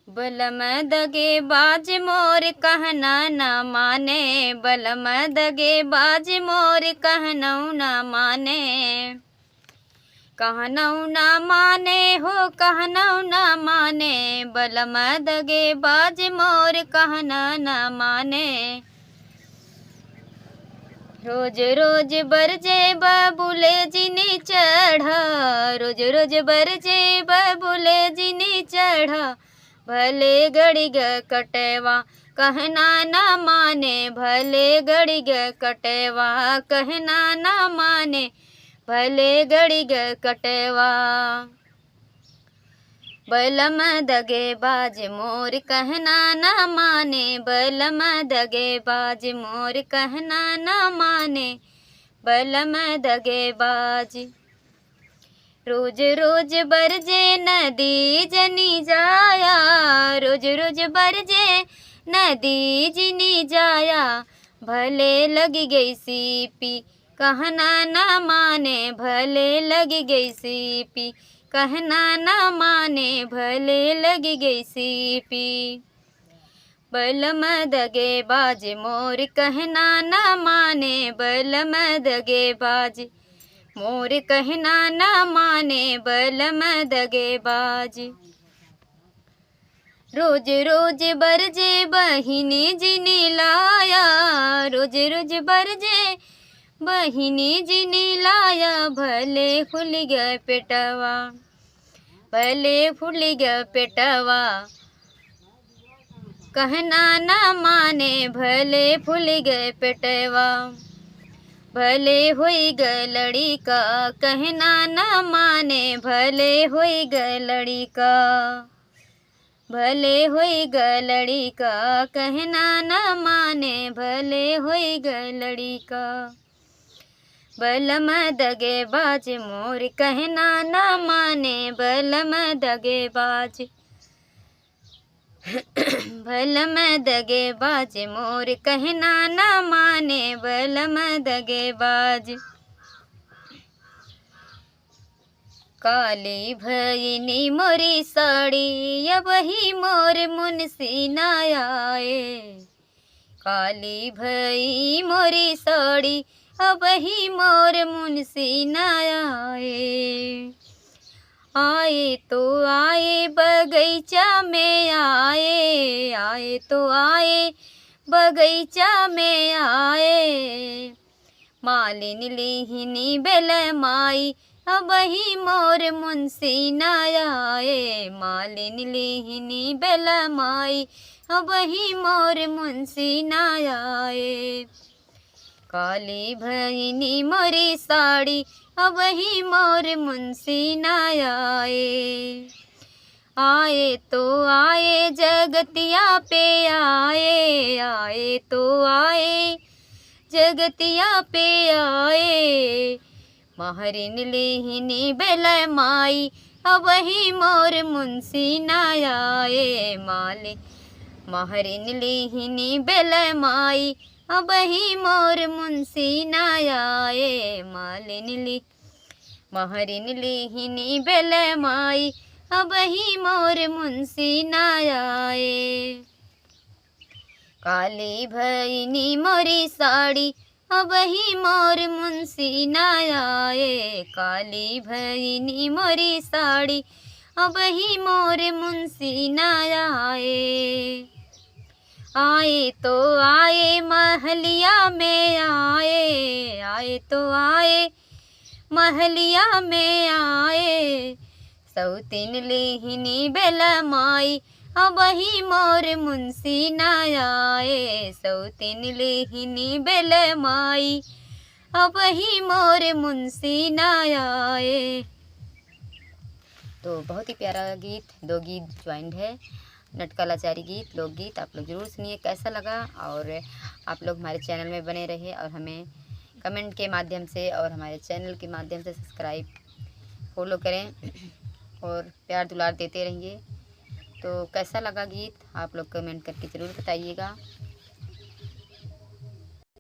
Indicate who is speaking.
Speaker 1: बलम दगे बाज मोर कहना न माने, बलम दगे बाज मोर कहनऊ न माने। कहनऊ न माने हो कहनऊ न माने, बलम दगे बाज मोर कहना न माने। रोज रोज बरजे बबुले जिनी चढ़ा, रोज रोज बरजे बबुले जिनी चढ़ा। भले गड़ी ग कटवा कहना न माने, भले गड़ी ग कटवा कहना न माने, भले गड़ी ग कटवा। बलम दगे बाज मोर कहना न माने, बलम दगे बाज मोर कहना न माने, बलम दगे बाज। रोज रोज बरजे नदी जनी जाया, रोज रोज बरजे नदी जिनी जाया। भले लगी गई सीपी कहना न माने, भले लगी गई सीपी कहना न माने, भले लगी गई सीपी। बलम दगे बाज मोर कहना न माने, बलम दगे बाज मोर कहना न माने, बलम दगे बाज। रोज रोज बरजे बहिनी जिनी लाया, रोज रोज बरजे बहिनी जिनी लाया। भले फुल गए पेटवा, भले फुल गए पेटवा कहना न माने, भले फुल गए पेटवा। भले हुई ग लड़िका कहना न माने, भले हुई ग लड़िका, भले हुई ग लड़िका कहना न माने, भले हुई ग लड़िका। बलम दगे बाज मोर कहना न माने, बलम दगे बाज बलम दगे बाज मोर कहना न माने, बलम दगे बाज। काली भईनी मोरी साड़ी अब ही मोर मुनसी न आए, काली भई मोरी साड़ी अब ही मोर मुनसी न आए। आए तो आए बगीचा में आए, आए तो आए बगीचा में आए। मालिन लिहिनी बेल माई अब ही मोर मुंसी न आए, मालिन लिहिनी बेल माई अब ही मोर मुंसी न आए। काली भईनी मोरी साड़ी अब ही मोर मुंसी न आए। आए तो आए जगतिया पे आए, आए तो आए जगतिया पे आए। महरिन लिहिनी बेल माई अब ही मोर मुंसी न आए, माले महरिन लिहिनी बेल माई अब ही मोर मुंसी न आए। महरिन लिहिनी बेल माई अब ही मोर मुंसी न आए। काली भईनी मोरी साड़ी अब ही मोर मुंसी न आए, काली भईनी मोरी साड़ी अब ही मोर मुंसी न आए। आए तो आए महलिया में आए, आए तो आए महलिया में आए। सौतीन लिहिनी बेल माई अब ही मोर मुंसी न आए, सौतीन लिहिनी बेल माई अब ही मोर मुंसी न आए। तो बहुत ही प्यारा गीत, दो गीत ज्वाइंट है, नटकलाचारी गीत, लोकगीत। आप लोग ज़रूर सुनिए कैसा लगा, और आप लोग हमारे चैनल में बने रहिए और हमें कमेंट के माध्यम से और हमारे चैनल के माध्यम से सब्सक्राइब फॉलो करें और प्यार दुलार देते रहिए। तो कैसा लगा गीत आप लोग कमेंट करके ज़रूर बताइएगा।